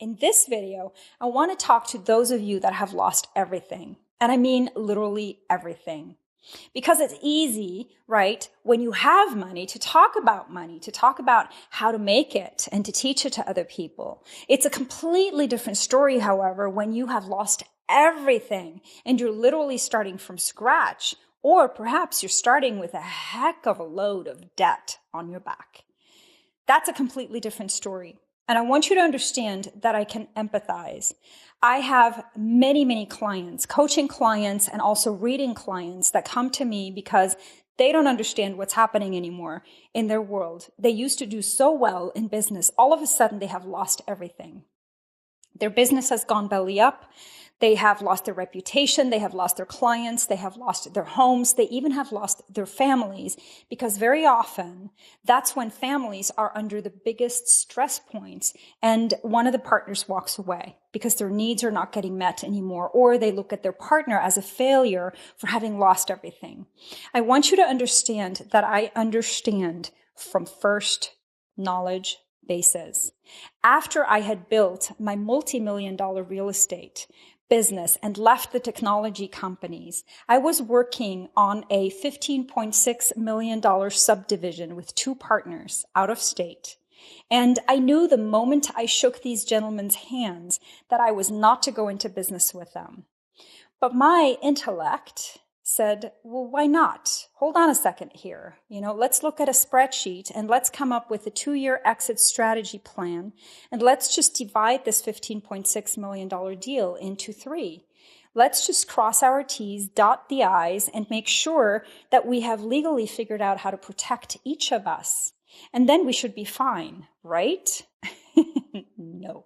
In this video, I want to talk to those of you that have lost everything. And I mean literally everything. Because it's easy, right, when you have money, to talk about how to make it and to teach it to other people. It's a completely different story, however, when you have lost everything and you're literally starting from scratch, or perhaps you're starting with a heck of a load of debt on your back. That's a completely different story. And I want you to understand that I can empathize. I have many, many clients, coaching clients, and also reading clients that come to me because they don't understand what's happening anymore in their world. They used to do so well in business. All of a sudden, they have lost everything. Their business has gone belly up. They have lost their reputation. They have lost their clients. They have lost their homes. They even have lost their families, because very often that's when families are under the biggest stress points and one of the partners walks away because their needs are not getting met anymore, or they look at their partner as a failure for having lost everything. I want you to understand that I understand from first knowledge basis. After I had built my multi-million-dollar real estate business and left the technology companies, I was working on a $15.6 million subdivision with two partners out of state. And I knew the moment I shook these gentlemen's hands that I was not to go into business with them. But my intellect said, well, why not? Hold on a second here. Let's look at a spreadsheet and let's come up with a 2-year exit strategy plan. And let's just divide this $15.6 million deal into 3. Let's just cross our T's, dot the I's, and make sure that we have legally figured out how to protect each of us. And then we should be fine, right? No.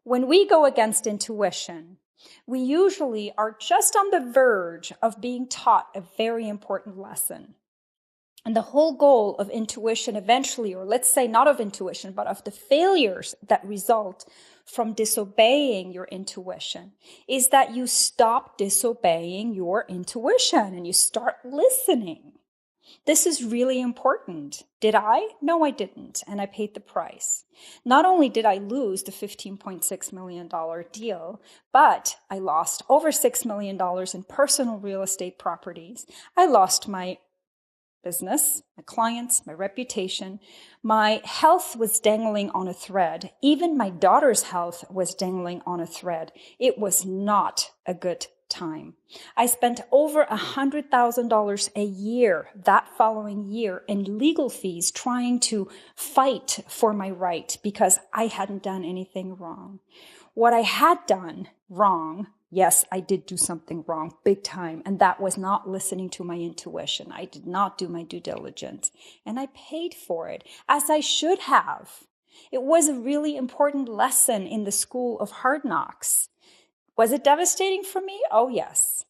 When we go against intuition, we usually are just on the verge of being taught a very important lesson. And the whole goal of intuition eventually, or let's say not of intuition, but of the failures that result from disobeying your intuition, is that you stop disobeying your intuition and you start listening. This is really important. Did I? No, I didn't. And I paid the price. Not only did I lose the $15.6 million deal, but I lost over $6 million in personal real estate properties. I lost my business, my clients, my reputation. My health was dangling on a thread. Even my daughter's health was dangling on a thread. It was not a good time. I spent over $100,000 a year that following year in legal fees trying to fight for my right because I hadn't done anything wrong. What I had done wrong, yes, I did do something wrong, big time, and that was not listening to my intuition. I did not do my due diligence, and I paid for it, as I should have. It was a really important lesson in the school of hard knocks. Was it devastating for me? Oh, yes.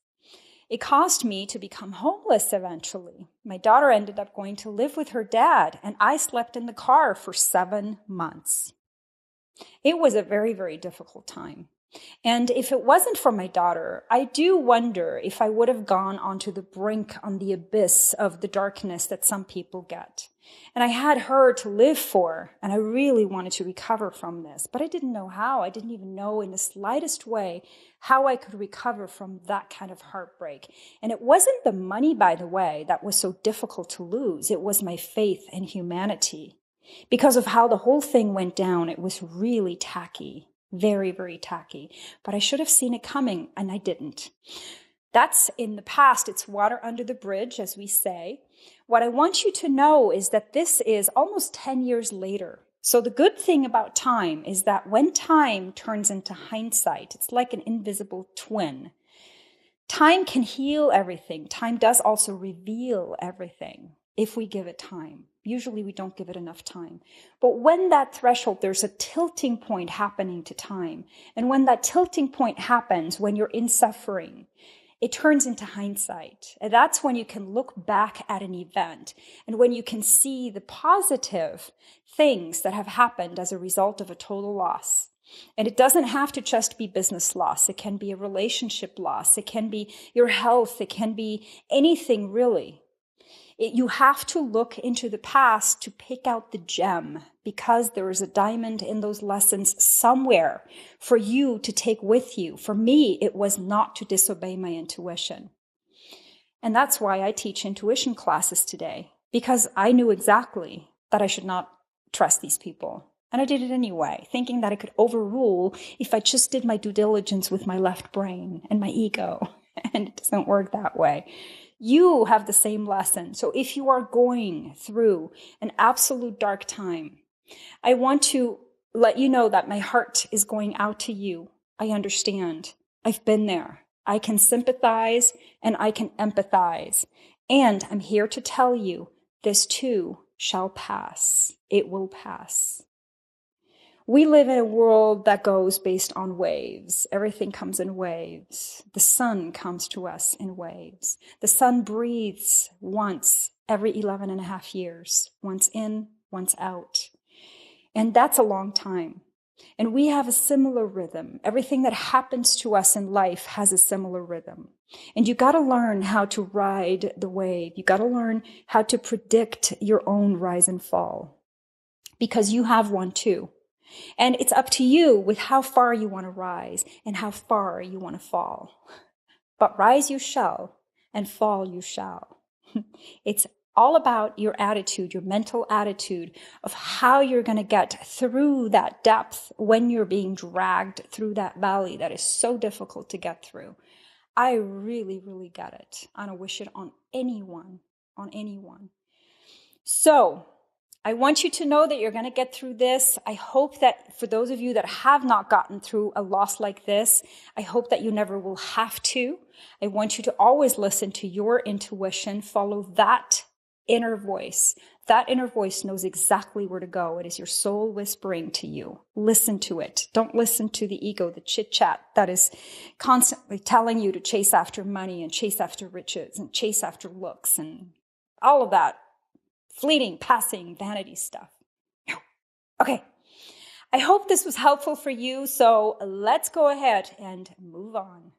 It caused me to become homeless eventually. My daughter ended up going to live with her dad, and I slept in the car for 7 months. It was a very, very difficult time. And if it wasn't for my daughter, I do wonder if I would have gone onto the brink, on the abyss of the darkness that some people get. And I had her to live for, and I really wanted to recover from this, but I didn't know how. I didn't even know in the slightest way how I could recover from that kind of heartbreak. And it wasn't the money, by the way, that was so difficult to lose. It was my faith in humanity. Because of how the whole thing went down, it was really tacky. Very, very tacky. But I should have seen it coming, and I didn't. That's in the past. It's water under the bridge, as we say. What I want you to know is that this is almost 10 years later. So the good thing about time is that when time turns into hindsight, it's like an invisible twin. Time can heal everything. Time does also reveal everything if we give it time. Usually we don't give it enough time. But when that threshold, there's a tilting point happening to time. And when that tilting point happens, when you're in suffering, it turns into hindsight. And that's when you can look back at an event and when you can see the positive things that have happened as a result of a total loss. And it doesn't have to just be business loss. It can be a relationship loss. It can be your health. It can be anything really. You have to look into the past to pick out the gem, because there is a diamond in those lessons somewhere for you to take with you. For me, it was not to disobey my intuition. And that's why I teach intuition classes today, because I knew exactly that I should not trust these people. And I did it anyway, thinking that I could overrule if I just did my due diligence with my left brain and my ego. And it doesn't work that way. You have the same lesson. So if you are going through an absolute dark time, I want to let you know that my heart is going out to you. I understand. I've been there. I can sympathize and I can empathize. And I'm here to tell you, this too shall pass. It will pass. We live in a world that goes based on waves. Everything comes in waves. The sun comes to us in waves. The sun breathes once every 11 and a half years, once in, once out. And that's a long time. And we have a similar rhythm. Everything that happens to us in life has a similar rhythm. And you got to learn how to ride the wave. You got to learn how to predict your own rise and fall, because you have one too. And it's up to you with how far you want to rise and how far you want to fall. But rise you shall, and fall you shall. It's all about your attitude, your mental attitude of how you're going to get through that depth when you're being dragged through that valley that is so difficult to get through. I really, really get it. I don't wish it on anyone, So I want you to know that you're going to get through this. I hope that for those of you that have not gotten through a loss like this, I hope that you never will have to. I want you to always listen to your intuition, follow that inner voice. That inner voice knows exactly where to go. It is your soul whispering to you. Listen to it. Don't listen to the ego, the chit-chat that is constantly telling you to chase after money and chase after riches and chase after looks and all of that fleeting, passing, vanity stuff. Okay. I hope this was helpful for you. So let's go ahead and move on.